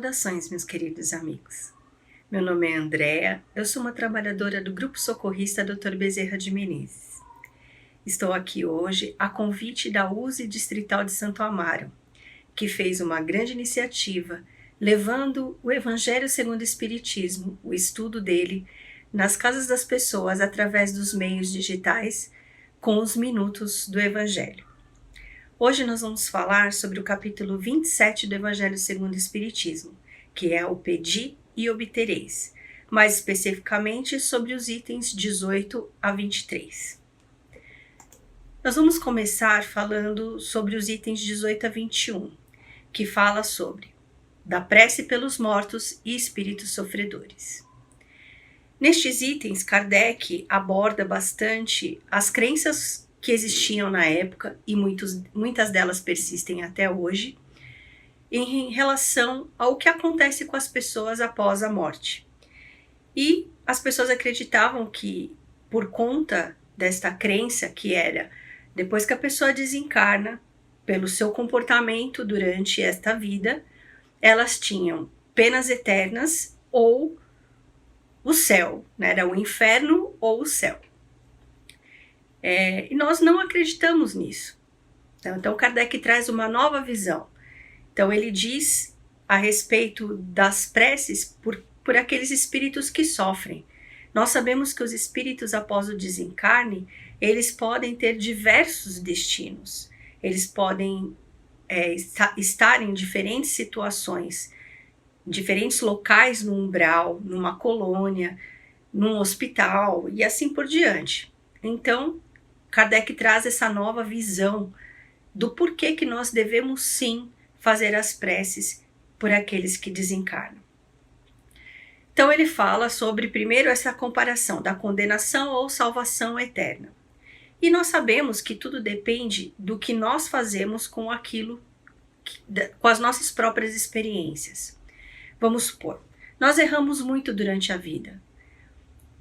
Saudações, meus queridos amigos. Meu nome é Andréa, eu sou uma trabalhadora do Grupo Socorrista Dr. Bezerra de Menezes. Estou aqui hoje a convite da USE Distrital de Santo Amaro, que fez uma grande iniciativa levando o Evangelho segundo o Espiritismo, o estudo dele, nas casas das pessoas através dos meios digitais, com os minutos do Evangelho. Hoje nós vamos falar sobre o capítulo 27 do Evangelho segundo o Espiritismo, que é o Pedi e Obtereis, mais especificamente sobre os itens 18 a 23. Nós vamos começar falando sobre os itens 18 a 21, que fala sobre da prece pelos mortos e espíritos sofredores. Nestes itens, Kardec aborda bastante as crenças que existiam na época, e muitas delas persistem até hoje, em relação ao que acontece com as pessoas após a morte. E as pessoas acreditavam que, por conta desta crença que era, depois que a pessoa desencarna, pelo seu comportamento durante esta vida, elas tinham penas eternas ou o céu, né? Era o inferno ou o céu. E nós não acreditamos nisso. Então Kardec traz uma nova visão. Então ele diz a respeito das preces por aqueles espíritos que sofrem. Nós sabemos que os espíritos após o desencarne, eles podem ter diversos destinos. Eles podem estar em diferentes situações, diferentes locais no umbral, numa colônia, num hospital e assim por diante. Então, Kardec traz essa nova visão do porquê que nós devemos sim fazer as preces por aqueles que desencarnam. Então ele fala sobre primeiro essa comparação da condenação ou salvação eterna. E nós sabemos que tudo depende do que nós fazemos com aquilo, com as nossas próprias experiências. Vamos supor, nós erramos muito durante a vida.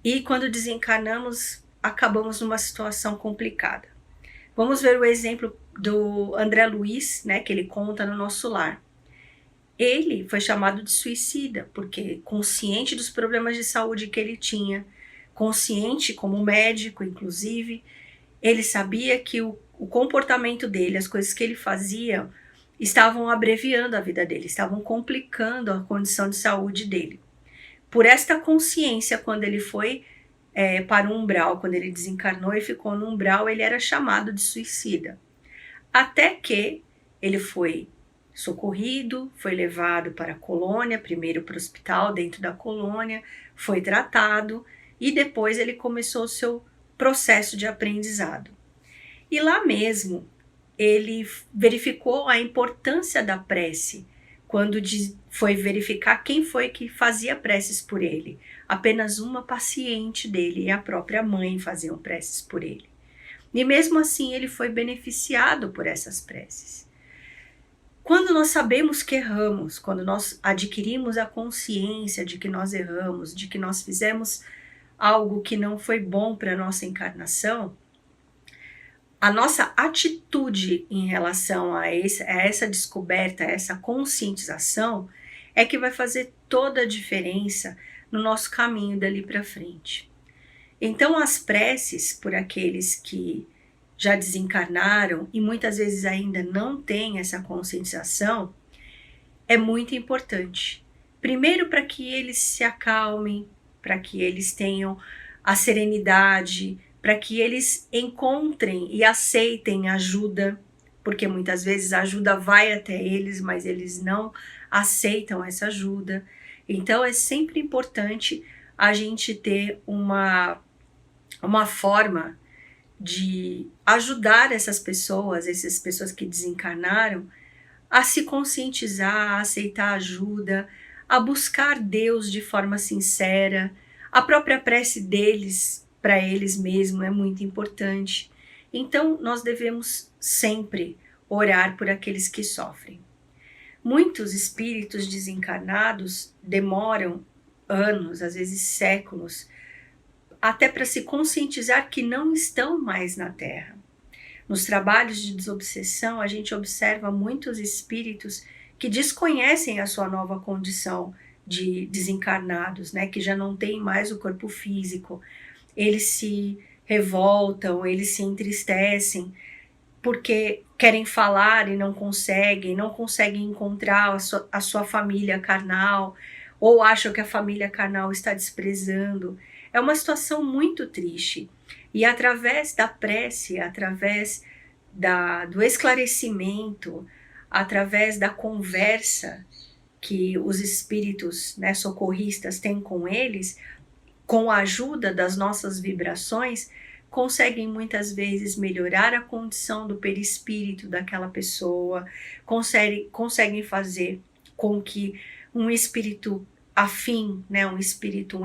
E quando desencarnamos, acabamos numa situação complicada. Vamos ver o exemplo do André Luiz, né, que ele conta no Nosso Lar. Ele foi chamado de suicida, porque consciente dos problemas de saúde que ele tinha, consciente como médico, inclusive, ele sabia que o comportamento dele, as coisas que ele fazia, estavam abreviando a vida dele, estavam complicando a condição de saúde dele. Por esta consciência, quando ele foi para o umbral, quando ele desencarnou e ficou no umbral, ele era chamado de suicida. Até que ele foi socorrido, foi levado para a colônia, primeiro para o hospital dentro da colônia, foi tratado e depois ele começou o seu processo de aprendizado. E lá mesmo ele verificou a importância da prece, quando foi verificar quem foi que fazia preces por ele. Apenas uma paciente dele e a própria mãe faziam preces por ele. E mesmo assim ele foi beneficiado por essas preces. Quando nós sabemos que erramos, quando nós adquirimos a consciência de que nós erramos, de que nós fizemos algo que não foi bom para a nossa encarnação, a nossa atitude em relação a essa descoberta, a essa conscientização, é que vai fazer toda a diferença no nosso caminho dali para frente. Então, as preces por aqueles que já desencarnaram e muitas vezes ainda não têm essa conscientização, é muito importante. Primeiro, para que eles se acalmem, para que eles tenham a serenidade, para que eles encontrem e aceitem ajuda, porque muitas vezes a ajuda vai até eles, mas eles não aceitam essa ajuda. Então é sempre importante a gente ter uma forma de ajudar essas pessoas que desencarnaram, a se conscientizar, a aceitar ajuda, a buscar Deus de forma sincera. A própria prece deles, para eles mesmos, é muito importante. Então, nós devemos sempre orar por aqueles que sofrem. Muitos espíritos desencarnados demoram anos, às vezes séculos, até para se conscientizar que não estão mais na Terra. Nos trabalhos de desobsessão, a gente observa muitos espíritos que desconhecem a sua nova condição de desencarnados, né, que já não tem mais o corpo físico. Eles se revoltam, eles se entristecem, porque querem falar e não conseguem encontrar a sua família carnal, ou acham que a família carnal está desprezando. É uma situação muito triste. E através da prece, através do esclarecimento, através da conversa que os espíritos, né, socorristas têm com eles, com a ajuda das nossas vibrações, conseguem muitas vezes melhorar a condição do perispírito daquela pessoa, conseguem fazer com que um espírito afim, né, um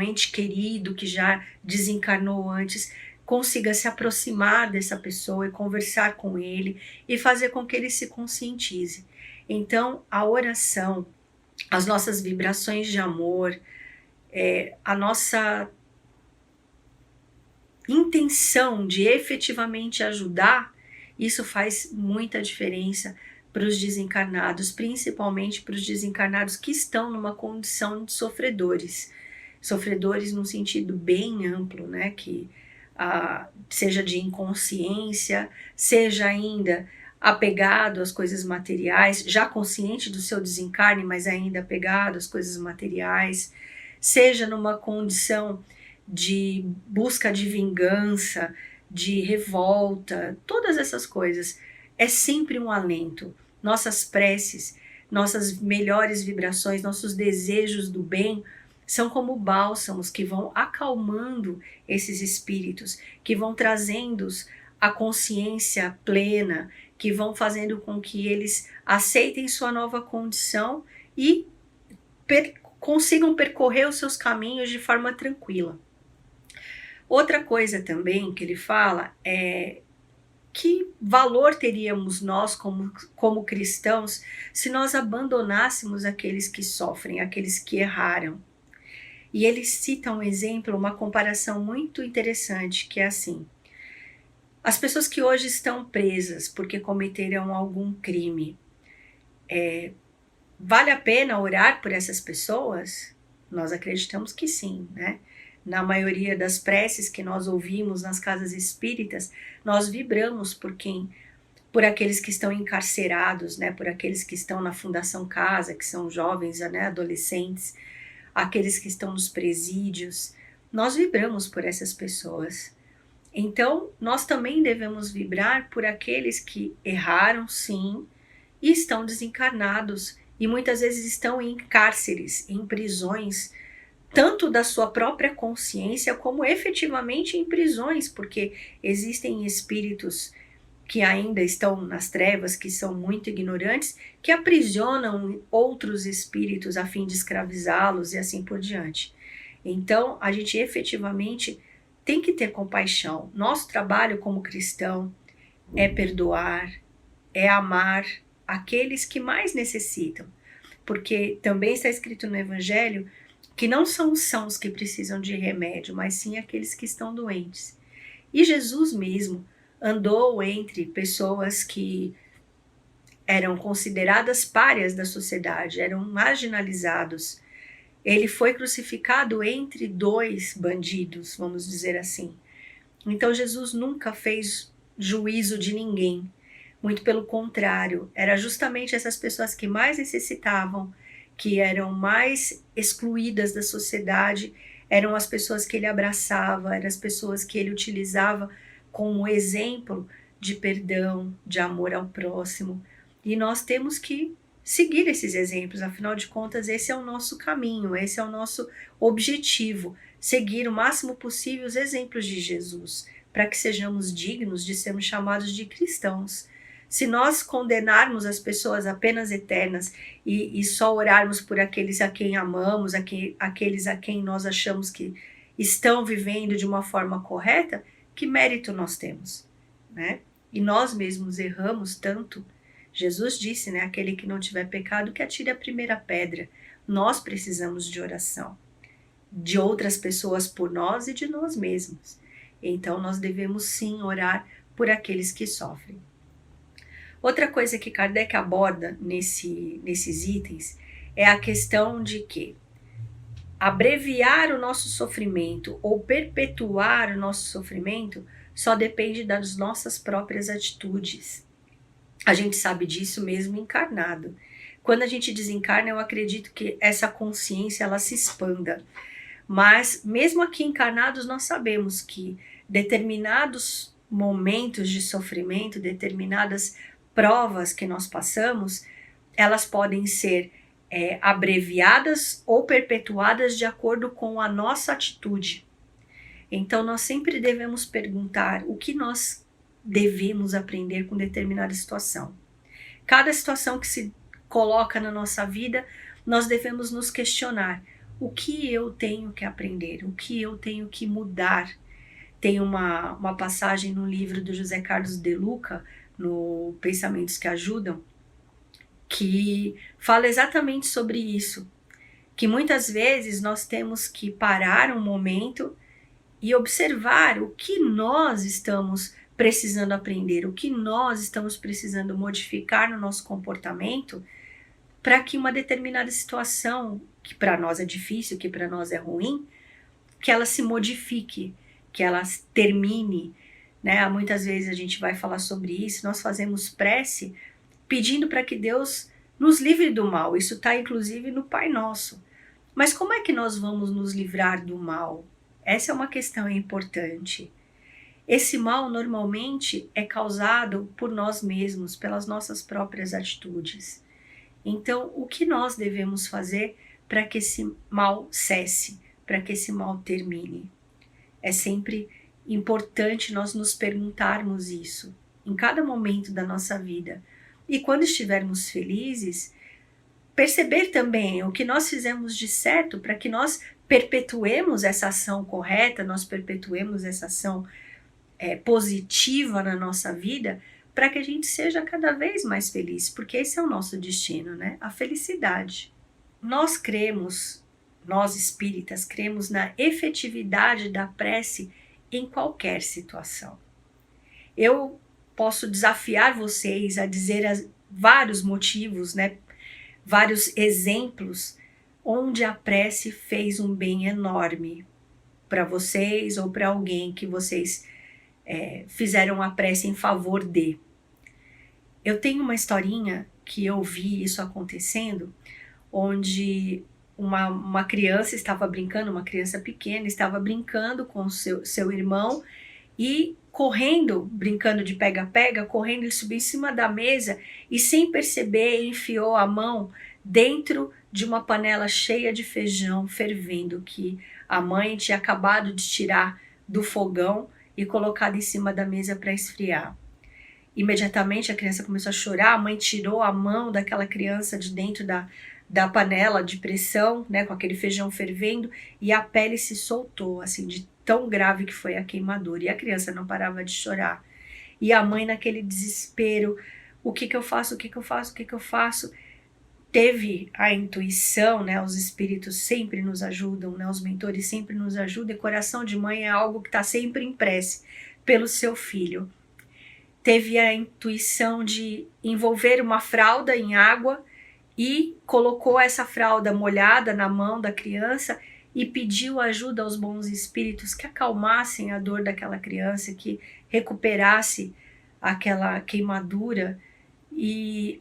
ente querido que já desencarnou antes, consiga se aproximar dessa pessoa e conversar com ele e fazer com que ele se conscientize. Então, a oração, as nossas vibrações de amor, a nossa intenção de efetivamente ajudar, isso faz muita diferença para os desencarnados, principalmente para os desencarnados que estão numa condição de sofredores. Sofredores num sentido bem amplo, né? Que seja de inconsciência, seja ainda apegado às coisas materiais, já consciente do seu desencarne, mas ainda apegado às coisas materiais, seja numa condição de busca de vingança, de revolta, todas essas coisas. É sempre um alento. Nossas preces, nossas melhores vibrações, nossos desejos do bem são como bálsamos que vão acalmando esses espíritos, que vão trazendo-os a consciência plena, que vão fazendo com que eles aceitem sua nova condição e consigam percorrer os seus caminhos de forma tranquila. Outra coisa também que ele fala é que valor teríamos nós como cristãos se nós abandonássemos aqueles que sofrem, aqueles que erraram. E ele cita um exemplo, uma comparação muito interessante, que é assim: as pessoas que hoje estão presas porque cometeram algum crime, vale a pena orar por essas pessoas? Nós acreditamos que sim, né? Na maioria das preces que nós ouvimos nas casas espíritas, nós vibramos por aqueles que estão encarcerados, né? Por aqueles que estão na Fundação Casa, que são jovens, né? Adolescentes, aqueles que estão nos presídios. Nós vibramos por essas pessoas. Então, nós também devemos vibrar por aqueles que erraram, sim, e estão desencarnados, e muitas vezes estão em cárceres, em prisões, tanto da sua própria consciência, como efetivamente em prisões, porque existem espíritos que ainda estão nas trevas, que são muito ignorantes, que aprisionam outros espíritos a fim de escravizá-los e assim por diante. Então, a gente efetivamente tem que ter compaixão. Nosso trabalho como cristão é perdoar, é amar aqueles que mais necessitam, porque também está escrito no Evangelho que não são os sãos que precisam de remédio, mas sim aqueles que estão doentes. E Jesus mesmo andou entre pessoas que eram consideradas párias da sociedade, eram marginalizados. Ele foi crucificado entre dois bandidos, vamos dizer assim. Então Jesus nunca fez juízo de ninguém. Muito pelo contrário, era justamente essas pessoas que mais necessitavam, que eram mais excluídas da sociedade, eram as pessoas que ele abraçava, eram as pessoas que ele utilizava como exemplo de perdão, de amor ao próximo. E nós temos que seguir esses exemplos, afinal de contas, esse é o nosso caminho, esse é o nosso objetivo, seguir o máximo possível os exemplos de Jesus, para que sejamos dignos de sermos chamados de cristãos. Se nós condenarmos as pessoas apenas eternas e só orarmos por aqueles a quem amamos, aqueles a quem nós achamos que estão vivendo de uma forma correta, que mérito nós temos, né? E nós mesmos erramos tanto. Jesus disse, né? Aquele que não tiver pecado, que atire a primeira pedra. Nós precisamos de oração, de outras pessoas por nós e de nós mesmos. Então nós devemos sim orar por aqueles que sofrem. Outra coisa que Kardec aborda nesses itens é a questão de que abreviar o nosso sofrimento ou perpetuar o nosso sofrimento só depende das nossas próprias atitudes. A gente sabe disso mesmo encarnado. Quando a gente desencarna, eu acredito que essa consciência ela se expanda. Mas mesmo aqui encarnados, nós sabemos que determinados momentos de sofrimento, determinadas provas que nós passamos, elas podem ser abreviadas ou perpetuadas de acordo com a nossa atitude. Então nós sempre devemos perguntar o que nós devemos aprender com determinada situação. Cada situação que se coloca na nossa vida, nós devemos nos questionar: o que eu tenho que aprender? O que eu tenho que mudar? Tem uma passagem no livro do José Carlos de Luca, no Pensamentos que Ajudam, que fala exatamente sobre isso, que muitas vezes nós temos que parar um momento e observar o que nós estamos precisando aprender, o que nós estamos precisando modificar no nosso comportamento para que uma determinada situação, que para nós é difícil, que para nós é ruim, que ela se modifique, que ela termine, né? Muitas vezes a gente vai falar sobre isso, nós fazemos prece pedindo para que Deus nos livre do mal. Isso está inclusive no Pai Nosso. Mas como é que nós vamos nos livrar do mal? Essa é uma questão importante. Esse mal normalmente é causado por nós mesmos, pelas nossas próprias atitudes. Então, o que nós devemos fazer para que esse mal cesse, para que esse mal termine? É sempre importante nós nos perguntarmos isso, em cada momento da nossa vida. E quando estivermos felizes, perceber também o que nós fizemos de certo para que nós perpetuemos essa ação correta, nós perpetuemos essa ação positiva na nossa vida, para que a gente seja cada vez mais feliz, porque esse é o nosso destino, né? A felicidade. Nós cremos, nós espíritas, cremos na efetividade da prece em qualquer situação. Eu posso desafiar vocês a dizer vários motivos, né? Vários exemplos onde a prece fez um bem enorme para vocês ou para alguém que vocês fizeram a prece em favor de. Eu tenho uma historinha que eu vi isso acontecendo, onde uma criança estava brincando, uma criança pequena, estava brincando com seu irmão e correndo, brincando de pega-pega, correndo, ele subiu em cima da mesa e sem perceber enfiou a mão dentro de uma panela cheia de feijão fervendo que a mãe tinha acabado de tirar do fogão e colocado em cima da mesa para esfriar. Imediatamente a criança começou a chorar, a mãe tirou a mão daquela criança de dentro da panela de pressão, né, com aquele feijão fervendo, e a pele se soltou, assim, de tão grave que foi a queimadura. E a criança não parava de chorar. E a mãe, naquele desespero, o que eu faço, o que eu faço, o que eu faço? Teve a intuição, né, os espíritos sempre nos ajudam, né, os mentores sempre nos ajudam, e coração de mãe é algo que está sempre em prece pelo seu filho. Teve a intuição de envolver uma fralda em água e colocou essa fralda molhada na mão da criança e pediu ajuda aos bons espíritos que acalmassem a dor daquela criança, que recuperasse aquela queimadura. E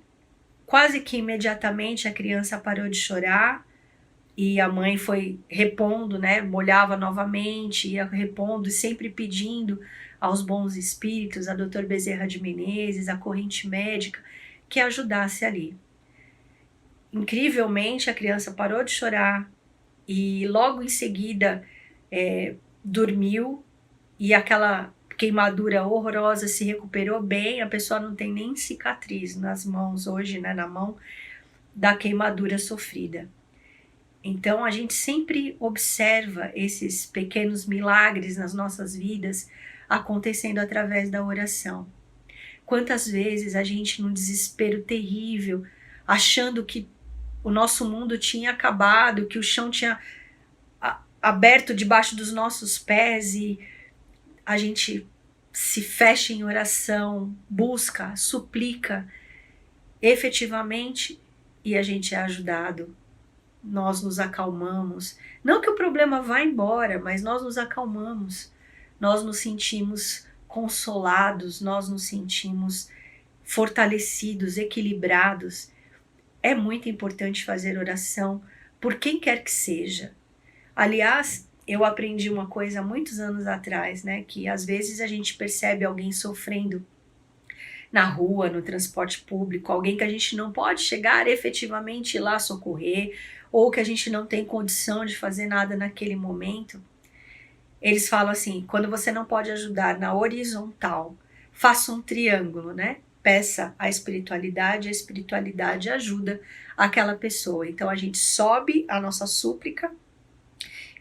quase que imediatamente a criança parou de chorar e a mãe foi repondo, né? Molhava novamente, ia repondo e sempre pedindo aos bons espíritos, a Dr. Bezerra de Menezes, a corrente médica, que ajudasse ali. Incrivelmente, a criança parou de chorar e logo em seguida dormiu e aquela queimadura horrorosa se recuperou bem, a pessoa não tem nem cicatriz nas mãos hoje, né, na mão da queimadura sofrida. Então a gente sempre observa esses pequenos milagres nas nossas vidas acontecendo através da oração. Quantas vezes a gente, num desespero terrível, achando que o nosso mundo tinha acabado, que o chão tinha aberto debaixo dos nossos pés e a gente se fecha em oração, busca, suplica efetivamente e a gente é ajudado. Nós nos acalmamos. Não que o problema vá embora, mas nós nos acalmamos. Nós nos sentimos consolados, nós nos sentimos fortalecidos, equilibrados. É muito importante fazer oração por quem quer que seja. Aliás, eu aprendi uma coisa há muitos anos atrás, né? Que às vezes a gente percebe alguém sofrendo na rua, no transporte público, alguém que a gente não pode chegar efetivamente lá socorrer, ou que a gente não tem condição de fazer nada naquele momento. Eles falam assim, quando você não pode ajudar na horizontal, faça um triângulo, né? Peça a espiritualidade ajuda aquela pessoa. Então a gente sobe a nossa súplica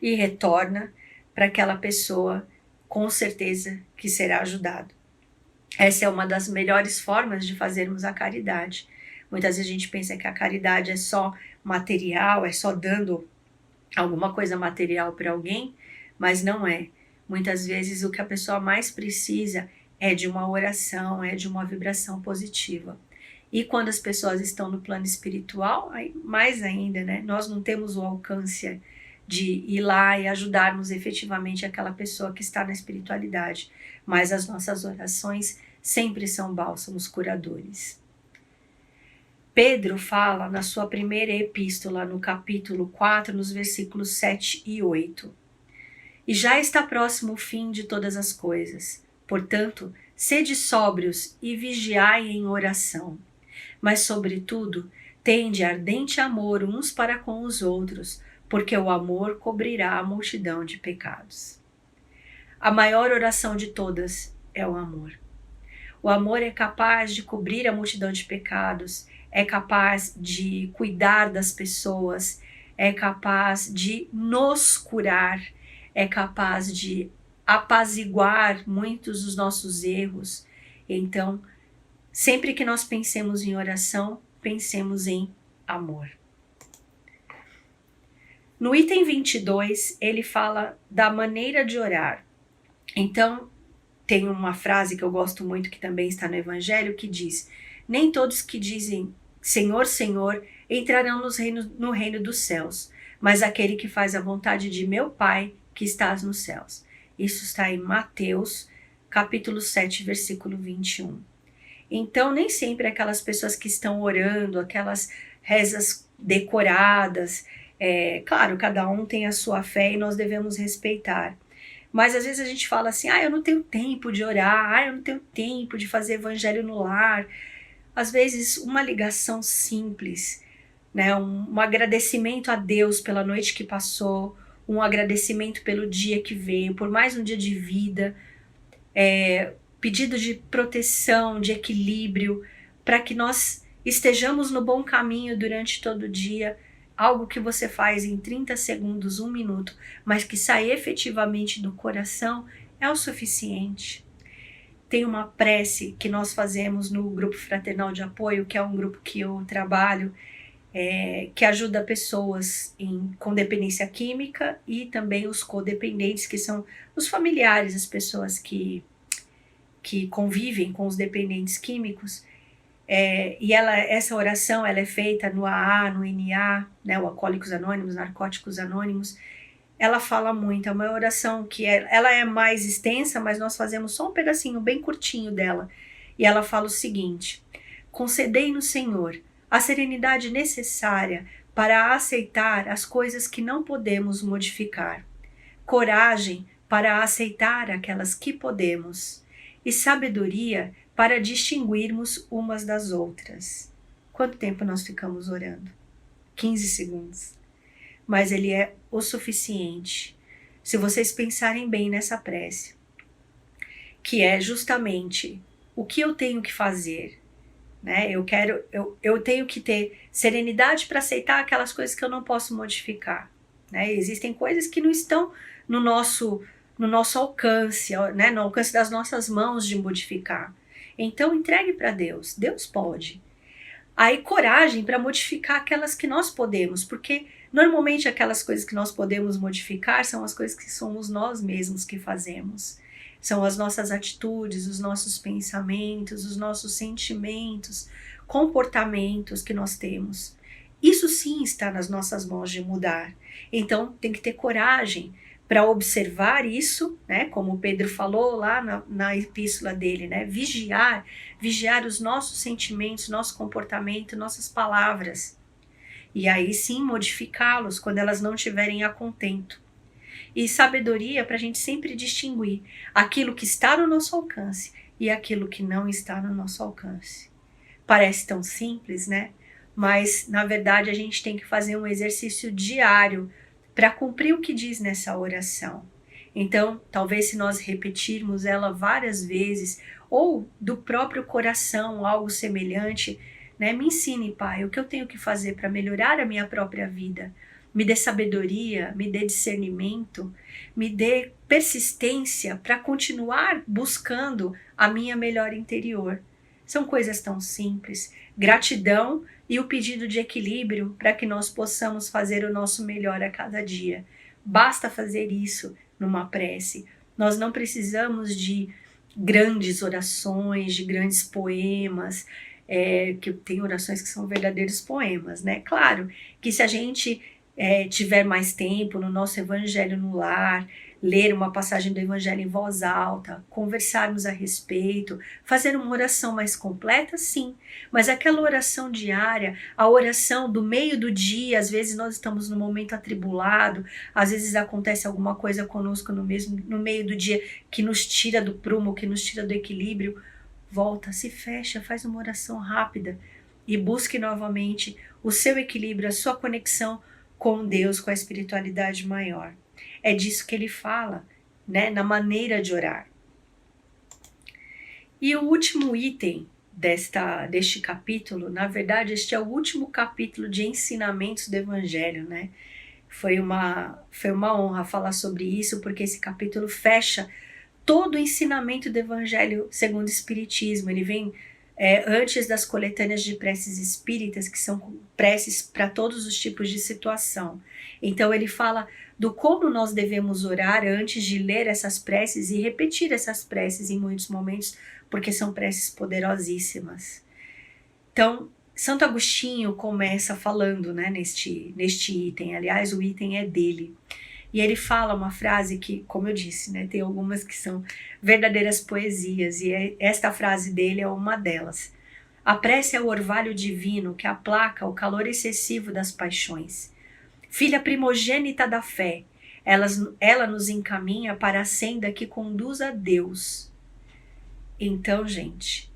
e retorna para aquela pessoa, com certeza que será ajudado. Essa é uma das melhores formas de fazermos a caridade. Muitas vezes a gente pensa que a caridade é só material, é só dando alguma coisa material para alguém, mas não é. Muitas vezes o que a pessoa mais precisa é de uma oração, é de uma vibração positiva. E quando as pessoas estão no plano espiritual, aí mais ainda, né? Nós não temos o alcance de ir lá e ajudarmos efetivamente aquela pessoa que está na espiritualidade, mas as nossas orações sempre são bálsamos curadores. Pedro fala na sua primeira epístola, no capítulo 4, nos versículos 7 e 8. E já está próximo o fim de todas as coisas. Portanto, sede sóbrios e vigiai em oração. Mas, sobretudo, tende ardente amor uns para com os outros, porque o amor cobrirá a multidão de pecados. A maior oração de todas é o amor. O amor é capaz de cobrir a multidão de pecados, é capaz de cuidar das pessoas, é capaz de nos curar, é capaz de apaziguar muitos dos nossos erros. Então, sempre que nós pensemos em oração, pensemos em amor. No item 22, ele fala da maneira de orar. Então, tem uma frase que eu gosto muito, que também está no Evangelho, que diz: nem todos que dizem Senhor, Senhor, entrarão no reino dos céus, mas aquele que faz a vontade de meu Pai, que estás nos céus. Isso está em Mateus, capítulo 7, versículo 21. Então, nem sempre aquelas pessoas que estão orando, aquelas rezas decoradas, claro, cada um tem a sua fé e nós devemos respeitar. Mas às vezes a gente fala assim, eu não tenho tempo de orar, eu não tenho tempo de fazer evangelho no lar. Às vezes uma ligação simples, né, um agradecimento a Deus pela noite que passou, um agradecimento pelo dia que veio, por mais um dia de vida, pedido de proteção, de equilíbrio, para que nós estejamos no bom caminho durante todo o dia. Algo que você faz em 30 segundos, 1 minuto, mas que sai efetivamente do coração, é o suficiente. Tem uma prece que nós fazemos no Grupo Fraternal de Apoio, que é um grupo que eu trabalho, que ajuda pessoas com dependência química e também os codependentes, que são os familiares, as pessoas que convivem com os dependentes químicos. E essa oração ela é feita no AA, no NA, né, o Alcoólicos Anônimos, Narcóticos Anônimos. Ela fala muito, é uma oração que ela é mais extensa, mas nós fazemos só um pedacinho bem curtinho dela. E ela fala o seguinte: concedei-nos, Senhor, a serenidade necessária para aceitar as coisas que não podemos modificar, coragem para aceitar aquelas que podemos, e sabedoria para distinguirmos umas das outras. Quanto tempo nós ficamos orando? 15 segundos. Mas ele é o suficiente. Se vocês pensarem bem nessa prece, que é justamente o que eu tenho que fazer, né? Eu tenho que ter serenidade para aceitar aquelas coisas que eu não posso modificar, né? Existem coisas que não estão no nosso alcance, né? No alcance das nossas mãos de modificar. Então entregue para Deus, Deus pode. Aí coragem para modificar aquelas que nós podemos, porque normalmente aquelas coisas que nós podemos modificar são as coisas que somos nós mesmos que fazemos. São as nossas atitudes, os nossos pensamentos, os nossos sentimentos, comportamentos que nós temos. Isso sim está nas nossas mãos de mudar. Então tem que ter coragem para observar isso, né? Como Pedro falou lá na epístola dele, né? Vigiar os nossos sentimentos, nosso comportamento, nossas palavras. E aí sim modificá-los quando elas não estiverem a contento. E sabedoria para a gente sempre distinguir aquilo que está no nosso alcance e aquilo que não está no nosso alcance. Parece tão simples, né? Mas na verdade a gente tem que fazer um exercício diário para cumprir o que diz nessa oração. Então, talvez se nós repetirmos ela várias vezes, ou do próprio coração, algo semelhante, né? Me ensine, Pai, o que eu tenho que fazer para melhorar a minha própria vida. Me dê sabedoria, me dê discernimento, me dê persistência para continuar buscando a minha melhora interior. São coisas tão simples. Gratidão e o pedido de equilíbrio para que nós possamos fazer o nosso melhor a cada dia. Basta fazer isso numa prece. Nós não precisamos de grandes orações, de grandes poemas, que tem orações que são verdadeiros poemas, né? Claro que se a gente tiver mais tempo no nosso evangelho no lar, ler uma passagem do evangelho em voz alta, conversarmos a respeito, fazer uma oração mais completa, sim. Mas aquela oração diária, a oração do meio do dia, às vezes nós estamos num momento atribulado, às vezes acontece alguma coisa conosco no meio do dia que nos tira do prumo, que nos tira do equilíbrio. Volta, se fecha, faz uma oração rápida e busque novamente o seu equilíbrio, a sua conexão com Deus, com a espiritualidade maior. É disso que ele fala, né, na maneira de orar. E o último item deste capítulo, na verdade, este é o último capítulo de ensinamentos do Evangelho, né? Foi uma honra falar sobre isso, porque esse capítulo fecha todo o ensinamento do Evangelho segundo o Espiritismo. Ele vem antes das coletâneas de preces espíritas, que são preces para todos os tipos de situação. Então ele fala do como nós devemos orar antes de ler essas preces e repetir essas preces em muitos momentos, porque são preces poderosíssimas. Então, Santo Agostinho começa falando, né, neste item, aliás, o item é dele. E ele fala uma frase que, como eu disse, né, tem algumas que são verdadeiras poesias, e esta frase dele é uma delas. A prece é o orvalho divino que aplaca o calor excessivo das paixões. Filha primogênita da fé, ela nos encaminha para a senda que conduz a Deus. Então, gente,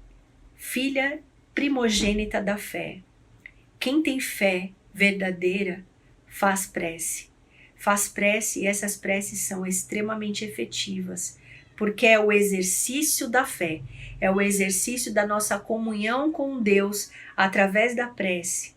filha primogênita da fé. Quem tem fé verdadeira faz prece. Faz prece e essas preces são extremamente efetivas, porque é o exercício da fé, é o exercício da nossa comunhão com Deus através da prece.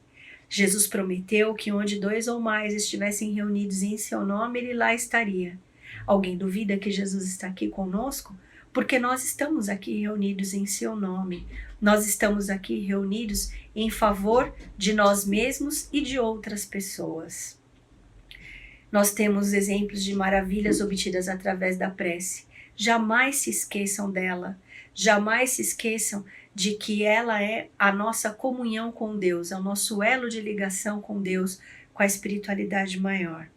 Jesus prometeu que onde 2 ou mais estivessem reunidos em seu nome, ele lá estaria. Alguém duvida que Jesus está aqui conosco? Porque nós estamos aqui reunidos em seu nome. Nós estamos aqui reunidos em favor de nós mesmos e de outras pessoas. Nós temos exemplos de maravilhas obtidas através da prece. Jamais se esqueçam dela. Jamais se esqueçam de que ela é a nossa comunhão com Deus, é o nosso elo de ligação com Deus, com a espiritualidade maior.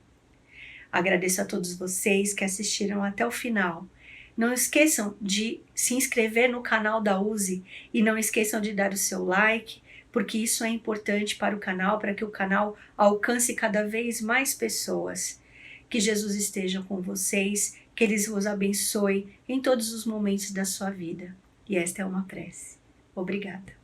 Agradeço a todos vocês que assistiram até o final. Não esqueçam de se inscrever no canal da USE e não esqueçam de dar o seu like, porque isso é importante para o canal, para que o canal alcance cada vez mais pessoas. Que Jesus esteja com vocês, que Ele vos abençoe em todos os momentos da sua vida. E esta é uma prece. Obrigada.